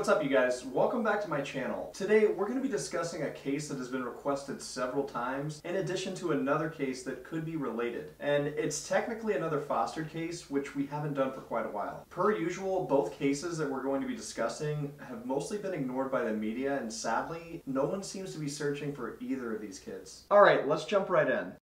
What's up, you guys? Welcome back to my channel. Today we're going to be discussing a case that has been requested several times, in addition to another case that could be related. And it's technically another fostered case, which we haven't done for quite a while. Per usual, both cases that we're going to be discussing have mostly been ignored by the media, and sadly, no one seems to be searching for either of these kids. Alright, let's jump right in.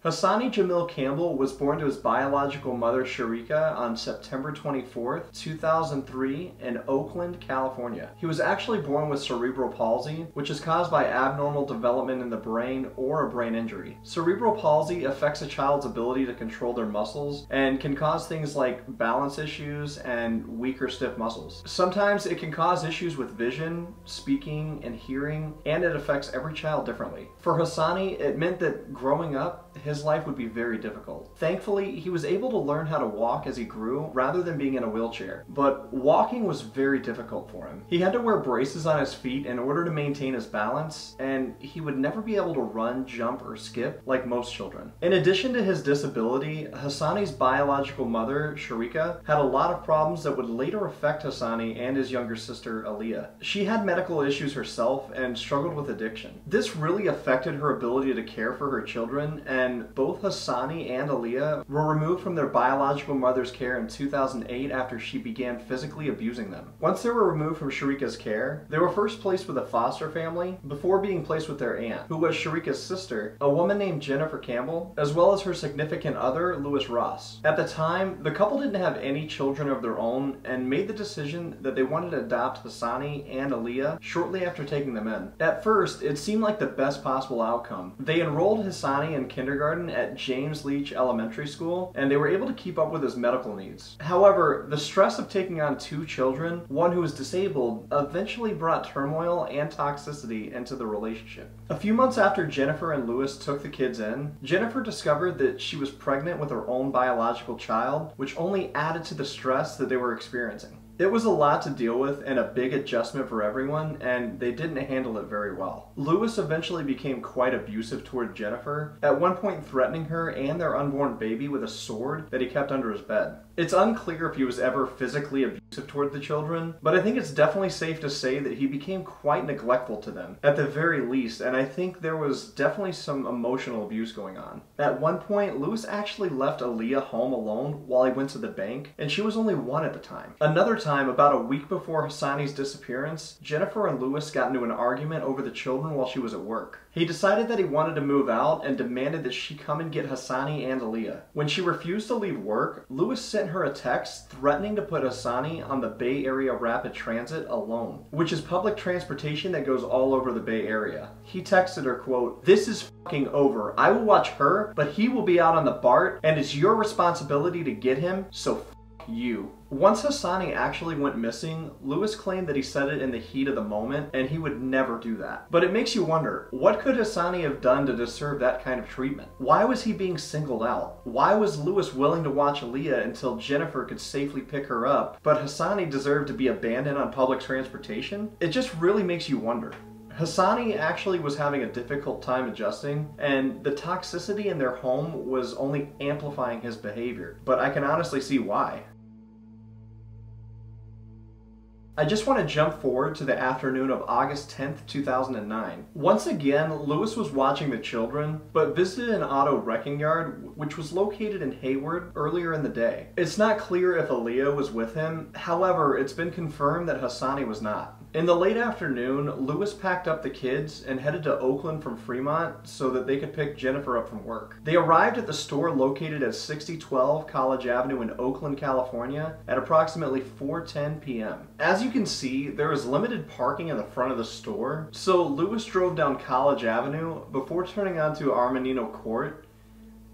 Hassani Campbell was born to his biological mother Sharika on September 24th, 2003 in Oakland, California. He was actually born with cerebral palsy, which is caused by abnormal development in the brain or a brain injury. Cerebral palsy affects a child's ability to control their muscles and can cause things like balance issues and weak or stiff muscles. Sometimes it can cause issues with vision, speaking, and hearing, and it affects every child differently. For Hassani, it meant that growing up, his life would be very difficult. Thankfully, he was able to learn how to walk as he grew rather than being in a wheelchair. But walking was very difficult for him. He had to wear braces on his feet in order to maintain his balance, and he would never be able to run, jump, or skip like most children. In addition to his disability, Hassani's biological mother, Sharika, had a lot of problems that would later affect Hassani and his younger sister, Aaliyah. She had medical issues herself and struggled with addiction. This really affected her ability to care for her children, and both Hassani and Aaliyah were removed from their biological mother's care in 2008 after she began physically abusing them. Once they were removed from Sharika's care, they were first placed with a foster family before being placed with their aunt, who was Sharika's sister, a woman named Jennifer Campbell, as well as her significant other, Louis Ross. At the time, the couple didn't have any children of their own and made the decision that they wanted to adopt Hassani and Aaliyah shortly after taking them in. At first, it seemed like the best possible outcome. They enrolled Hassani in kindergarten at James Leach Elementary School, and they were able to keep up with his medical needs. However, the stress of taking on two children, one who was disabled, eventually brought turmoil and toxicity into the relationship. A few months after Jennifer and Louis took the kids in, Jennifer discovered that she was pregnant with her own biological child, which only added to the stress that they were experiencing. It was a lot to deal with and a big adjustment for everyone, and they didn't handle it very well. Louis eventually became quite abusive toward Jennifer, at one point threatening her and their unborn baby with a sword that he kept under his bed. It's unclear if he was ever physically abusive toward the children, but I think it's definitely safe to say that he became quite neglectful to them, at the very least, and I think there was definitely some emotional abuse going on. At one point, Louis actually left Aaliyah home alone while he went to the bank, and she was only 1 at the time. Another time, about a week before Hassani's disappearance, Jennifer and Louis got into an argument over the children while she was at work. He decided that he wanted to move out and demanded that she come and get Hassani and Aaliyah. When she refused to leave work, Louis sent her a text threatening to put Hassani on the Bay Area Rapid Transit alone, which is public transportation that goes all over the Bay Area. He texted her, quote, "This is fucking over. I will watch her, but he will be out on the BART, and it's your responsibility to get him, so you." Once Hassani actually went missing, Louis claimed that he said it in the heat of the moment, and he would never do that. But it makes you wonder, what could Hassani have done to deserve that kind of treatment? Why was he being singled out? Why was Louis willing to watch Aaliyah until Jennifer could safely pick her up, but Hassani deserved to be abandoned on public transportation? It just really makes you wonder. Hassani actually was having a difficult time adjusting, and the toxicity in their home was only amplifying his behavior, but I can honestly see why. I just want to jump forward to the afternoon of August 10th, 2009. Once again, Louis was watching the children, but visited an auto wrecking yard, which was located in Hayward earlier in the day. It's not clear if Aaliyah was with him, however, it's been confirmed that Hassani was not. In the late afternoon, Louis packed up the kids and headed to Oakland from Fremont so that they could pick Jennifer up from work. They arrived at the store located at 6012 College Avenue in Oakland, California at approximately 4:10 p.m. As you can see, there is limited parking in the front of the store, so Louis drove down College Avenue before turning onto Armanino Court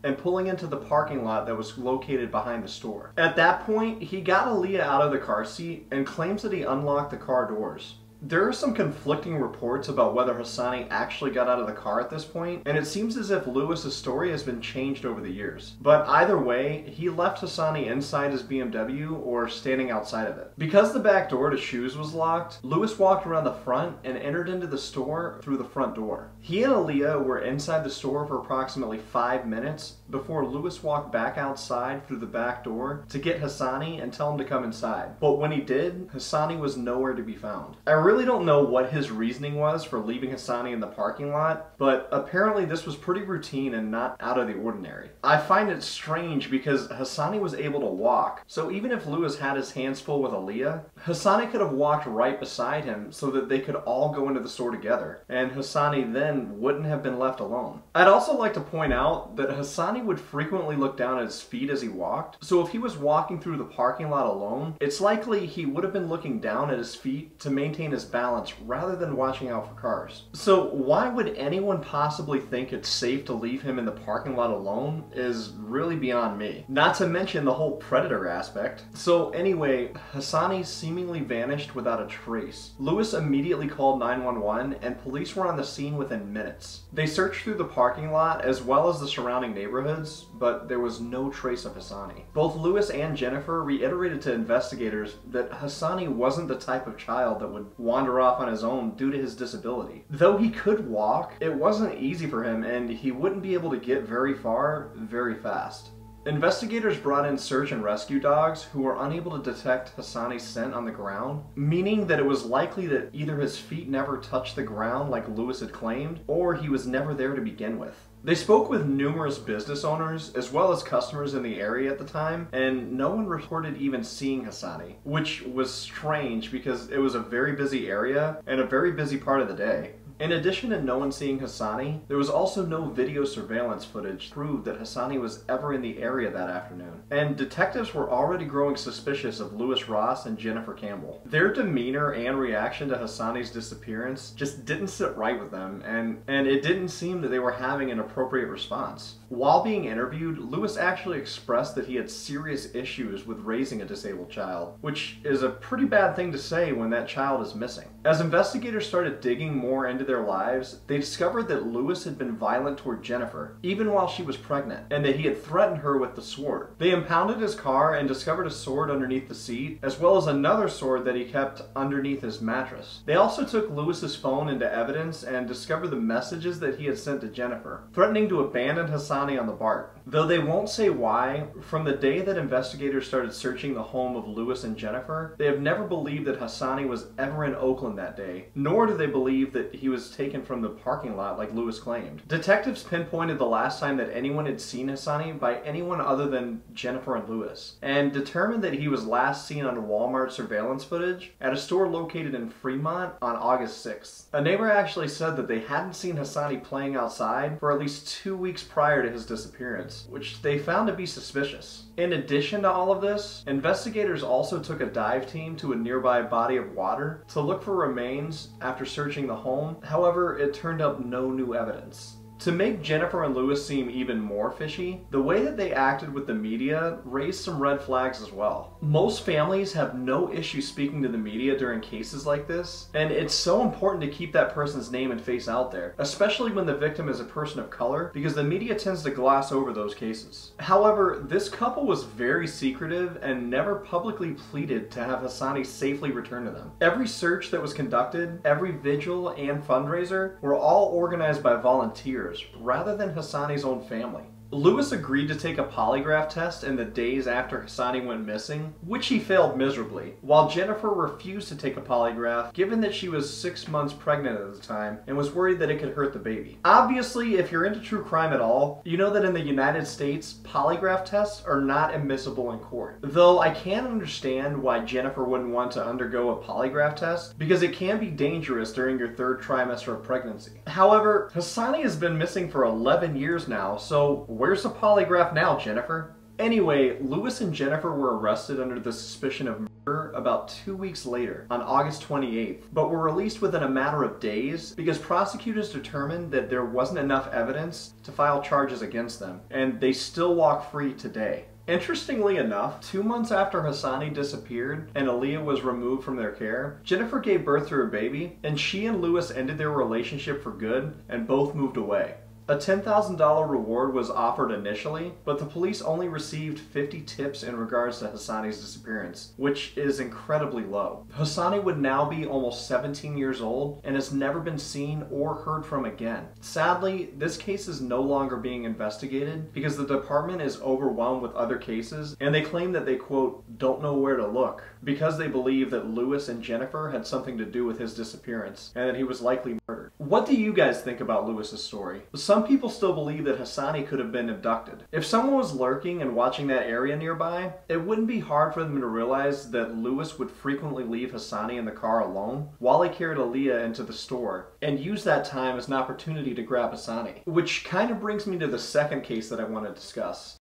and pulling into the parking lot that was located behind the store. At that point, he got Aaliyah out of the car seat and claims that he unlocked the car doors. There are some conflicting reports about whether Hassani actually got out of the car at this point, and it seems as if Lewis's story has been changed over the years. But either way, he left Hassani inside his BMW or standing outside of it. Because the back door to Shoes was locked, Lewis walked around the front and entered into the store through the front door. He and Aaliyah were inside the store for approximately 5 minutes before Lewis walked back outside through the back door to get Hassani and tell him to come inside. But when he did, Hassani was nowhere to be found. I really don't know what his reasoning was for leaving Hassani in the parking lot, but apparently this was pretty routine and not out of the ordinary. I find it strange because Hassani was able to walk, so even if Lewis had his hands full with Aaliyah, Hassani could have walked right beside him so that they could all go into the store together, and Hassani then wouldn't have been left alone. I'd also like to point out that Hassani would frequently look down at his feet as he walked, so if he was walking through the parking lot alone, it's likely he would have been looking down at his feet to maintain his balance rather than watching out for cars. So why would anyone possibly think it's safe to leave him in the parking lot alone is really beyond me. Not to mention the whole predator aspect. So anyway, Hassani seemingly vanished without a trace. Lewis immediately called 911 and police were on the scene within minutes. They searched through the parking lot as well as the surrounding neighborhoods, but there was no trace of Hassani. Both Lewis and Jennifer reiterated to investigators that Hassani wasn't the type of child that would wander off on his own due to his disability. Though he could walk, it wasn't easy for him and he wouldn't be able to get very far very fast. Investigators brought in search and rescue dogs who were unable to detect Hassani's scent on the ground, meaning that it was likely that either his feet never touched the ground like Lewis had claimed, or he was never there to begin with. They spoke with numerous business owners as well as customers in the area at the time, and no one reported even seeing Hassani, which was strange because it was a very busy area and a very busy part of the day. In addition to no one seeing Hassani, there was also no video surveillance footage to prove that Hassani was ever in the area that afternoon. And detectives were already growing suspicious of Lewis Ross and Jennifer Campbell. Their demeanor and reaction to Hassani's disappearance just didn't sit right with them, and it didn't seem that they were having an appropriate response. While being interviewed, Lewis actually expressed that he had serious issues with raising a disabled child, which is a pretty bad thing to say when that child is missing. As investigators started digging more into their lives, they discovered that Lewis had been violent toward Jennifer, even while she was pregnant, and that he had threatened her with the sword. They impounded his car and discovered a sword underneath the seat, as well as another sword that he kept underneath his mattress. They also took Lewis's phone into evidence and discovered the messages that he had sent to Jennifer, threatening to abandon Hassani on the BART. Though they won't say why, from the day that investigators started searching the home of Lewis and Jennifer, they have never believed that Hassani was ever in Oakland that day, nor do they believe that he was taken from the parking lot like Lewis claimed. Detectives pinpointed the last time that anyone had seen Hassani by anyone other than Jennifer and Lewis, and determined that he was last seen on Walmart surveillance footage at a store located in Fremont on August 6th. A neighbor actually said that they hadn't seen Hassani playing outside for at least 2 weeks prior to his disappearance, which they found to be suspicious. In addition to all of this, investigators also took a dive team to a nearby body of water to look for remains after searching the home. However, it turned up no new evidence. To make Jennifer and Lewis seem even more fishy, the way that they acted with the media raised some red flags as well. Most families have no issue speaking to the media during cases like this, and it's so important to keep that person's name and face out there, especially when the victim is a person of color, because the media tends to gloss over those cases. However, this couple was very secretive and never publicly pleaded to have Hassani safely returned to them. Every search that was conducted, every vigil and fundraiser were all organized by volunteers rather than Hassani's own family. Lewis agreed to take a polygraph test in the days after Hassani went missing, which he failed miserably, while Jennifer refused to take a polygraph given that she was 6 months pregnant at the time and was worried that it could hurt the baby. Obviously, if you're into true crime at all, you know that in the United States, polygraph tests are not admissible in court. Though I can understand why Jennifer wouldn't want to undergo a polygraph test, because it can be dangerous during your 3rd trimester of pregnancy. However, Hassani has been missing for 11 years now, so where's the polygraph now, Jennifer? Anyway, Lewis and Jennifer were arrested under the suspicion of murder about 2 weeks later, on August 28th, but were released within a matter of days because prosecutors determined that there wasn't enough evidence to file charges against them, and they still walk free today. Interestingly enough, 2 months after Hassani disappeared and Aaliyah was removed from their care, Jennifer gave birth to her baby, and she and Lewis ended their relationship for good and both moved away. A $10,000 reward was offered initially, but the police only received 50 tips in regards to Hassani's disappearance, which is incredibly low. Hassani would now be almost 17 years old and has never been seen or heard from again. Sadly, this case is no longer being investigated because the department is overwhelmed with other cases, and they claim that they, quote, don't know where to look, because they believe that Lewis and Jennifer had something to do with his disappearance and that he was likely murdered. What do you guys think about Lewis's story? Some people still believe that Hassani could have been abducted. If someone was lurking and watching that area nearby, it wouldn't be hard for them to realize that Lewis would frequently leave Hassani in the car alone while he carried Aaliyah into the store and use that time as an opportunity to grab Hassani. Which kind of brings me to the second case that I want to discuss.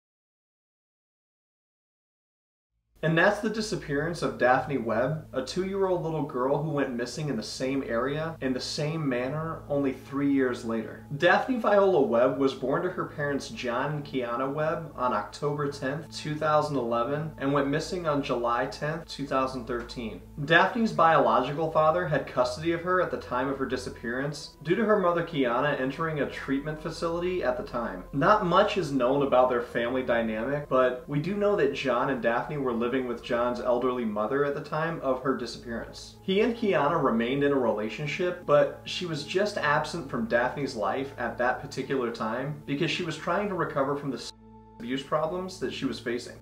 And that's the disappearance of Daphne Webb, a 2-year-old little girl who went missing in the same area, in the same manner, only 3 years later. Daphne Viola Webb was born to her parents John and Kiana Webb on October 10th, 2011, and went missing on July 10th, 2013. Daphne's biological father had custody of her at the time of her disappearance, due to her mother Kiana entering a treatment facility at the time. Not much is known about their family dynamic, but we do know that John and Daphne were living with John's elderly mother at the time of her disappearance. He and Kiana remained in a relationship, but she was just absent from Daphne's life at that particular time because she was trying to recover from the abuse problems that she was facing.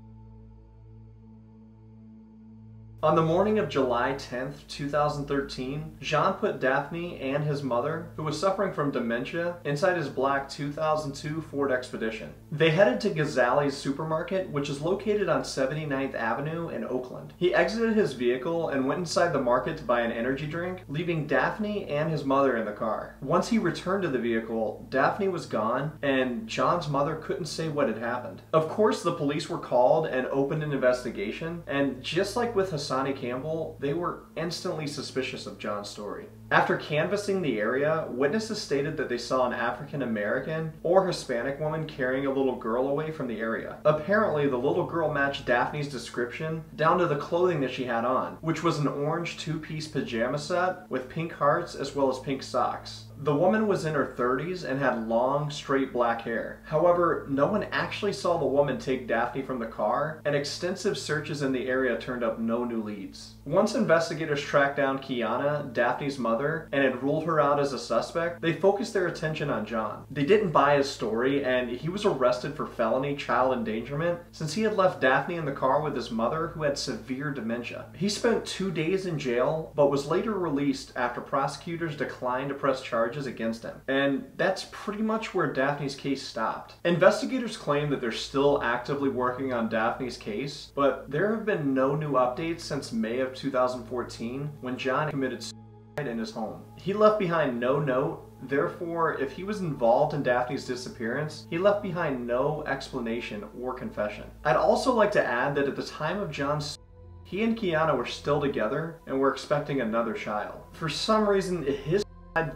On the morning of July 10th, 2013, Jean put Daphne and his mother, who was suffering from dementia, inside his black 2002 Ford Expedition. They headed to Gazali's supermarket, which is located on 79th Avenue in Oakland. He exited his vehicle and went inside the market to buy an energy drink, leaving Daphne and his mother in the car. Once he returned to the vehicle, Daphne was gone, and John's mother couldn't say what had happened. Of course, the police were called and opened an investigation, and just like with Hassani Campbell, they were instantly suspicious of John's story. After canvassing the area, witnesses stated that they saw an African American or Hispanic woman carrying a little girl away from the area. Apparently, the little girl matched Daphne's description down to the clothing that she had on, which was an orange 2-piece pajama set with pink hearts as well as pink socks. The woman was in her 30s and had long, straight black hair. However, no one actually saw the woman take Daphne from the car, and extensive searches in the area turned up no new leads. Once investigators tracked down Kiana, Daphne's mother, and had ruled her out as a suspect, they focused their attention on John. They didn't buy his story, and he was arrested for felony child endangerment since he had left Daphne in the car with his mother, who had severe dementia. He spent 2 days in jail, but was later released after prosecutors declined to press charges against him. And that's pretty much where Daphne's case stopped. Investigators claim that they're still actively working on Daphne's case, but there have been no new updates since May of 2014 when John committed suicide in his home. He left behind no note. Therefore, if he was involved in Daphne's disappearance, he left behind no explanation or confession. I'd also like to add that at the time of John's he and Kiana were still together and were expecting another child. For some reason, his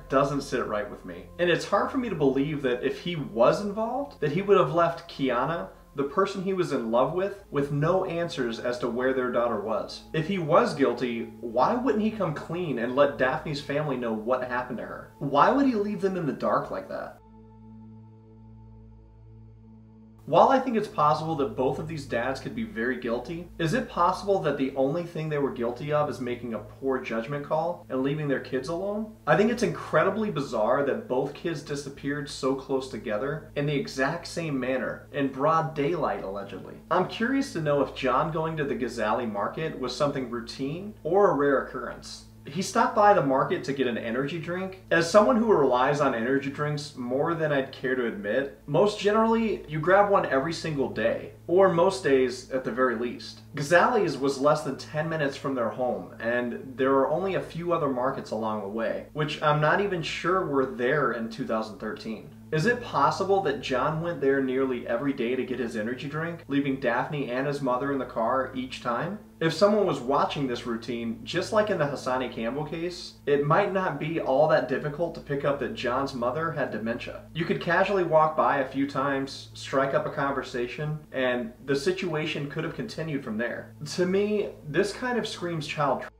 doesn't sit right with me. And it's hard for me to believe that if he was involved, that he would have left Kiana, the person he was in love with no answers as to where their daughter was. If he was guilty, why wouldn't he come clean and let Daphne's family know what happened to her? Why would he leave them in the dark like that? While I think it's possible that both of these dads could be very guilty, is it possible that the only thing they were guilty of is making a poor judgment call and leaving their kids alone? I think it's incredibly bizarre that both kids disappeared so close together in the exact same manner, in broad daylight allegedly. I'm curious to know if John going to the Gazali market was something routine or a rare occurrence. He stopped by the market to get an energy drink. As someone who relies on energy drinks more than I'd care to admit, most generally you grab one every single day, or most days at the very least. Gazali's was less than 10 minutes from their home, and there are only a few other markets along the way, which I'm not even sure were there in 2013. Is it possible that John went there nearly every day to get his energy drink, leaving Daphne and his mother in the car each time? If someone was watching this routine, just like in the Hassani Campbell case, it might not be all that difficult to pick up that John's mother had dementia. You could casually walk by a few times, strike up a conversation, and the situation could have continued from there. To me, this kind of screams child trafficking.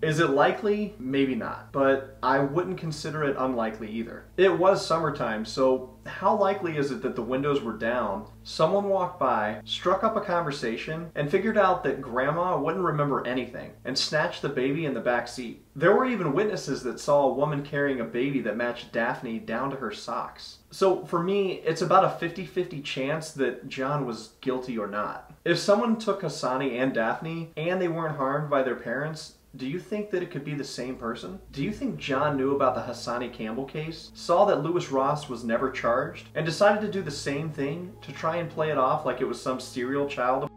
Is it likely? Maybe not, but I wouldn't consider it unlikely either. It was summertime, so how likely is it that the windows were down, someone walked by, struck up a conversation, and figured out that grandma wouldn't remember anything, and snatched the baby in the back seat? There were even witnesses that saw a woman carrying a baby that matched Daphne down to her socks. So for me, it's about a 50-50 chance that John was guilty or not. If someone took Hassani and Daphne, and they weren't harmed by their parents, do you think that it could be the same person? Do you think John knew about the Hassani Campbell case, saw that Lewis Ross was never charged, and decided to do the same thing to try and play it off like it was some serial child?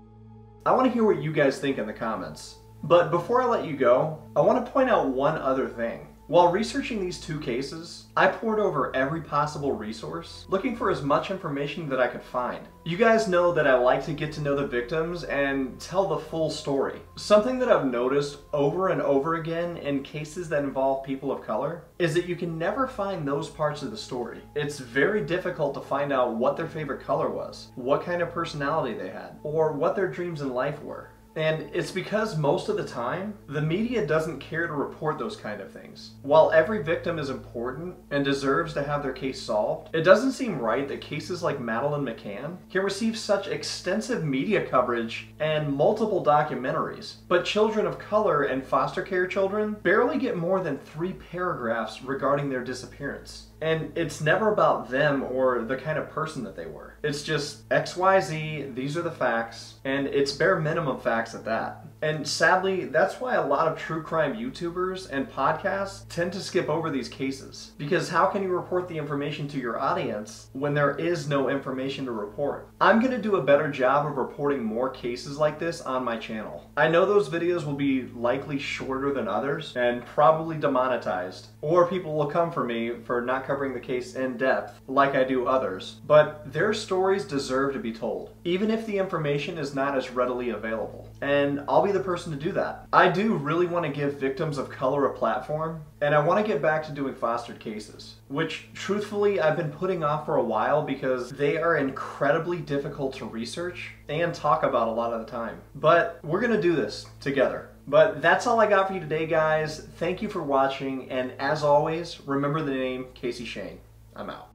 I want to hear what you guys think in the comments. But before I let you go, I want to point out one other thing. While researching these two cases, I pored over every possible resource, looking for as much information that I could find. You guys know that I like to get to know the victims and tell the full story. Something that I've noticed over and over again in cases that involve people of color is that you can never find those parts of the story. It's very difficult to find out what their favorite color was, what kind of personality they had, or what their dreams in life were. And it's because most of the time, the media doesn't care to report those kind of things. While every victim is important and deserves to have their case solved, it doesn't seem right that cases like Madeleine McCann can receive such extensive media coverage and multiple documentaries, but children of color and foster care children barely get more than 3 paragraphs regarding their disappearance. And it's never about them or the kind of person that they were. It's just XYZ, these are the facts, and it's bare minimum facts at that. And sadly, that's why a lot of true crime YouTubers and podcasts tend to skip over these cases. Because how can you report the information to your audience when there is no information to report? I'm gonna do a better job of reporting more cases like this on my channel. I know those videos will be likely shorter than others and probably demonetized, or people will come for me for not covering the case in depth like I do others. But their stories deserve to be told, even if the information is not as readily available. And I'll be the person to do that. I do really want to give victims of color a platform, and I want to get back to doing fostered cases, which truthfully I've been putting off for a while because they are incredibly difficult to research and talk about a lot of the time. But we're gonna do this together. But that's all I got for you today, guys. Thank you for watching, and as always, remember the name Kasey Shane. I'm out.